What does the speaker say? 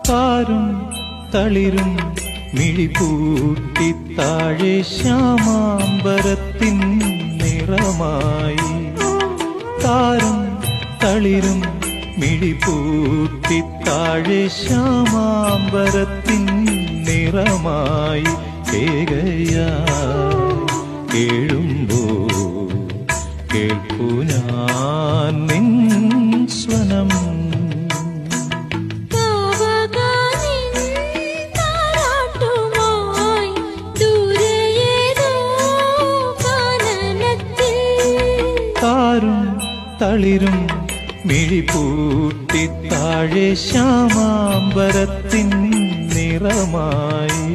താരും തളിരും മിഴിപൂട്ടി താഴെ ശ്യാമാംബരത്തിൻ നിറമായി താരും തളിരും മിഴിപൂട്ടി താഴെ ശ്യാമാംബരത്തിൻ നിറമായി കേഴുമ്പോ കേൾപ്പു ഞാൻ നിൻ സ്വനം താരും തളിരും മിഴിപൂട്ടി താഴെ ശ്യാമാംബരത്തിൻ നിറമായി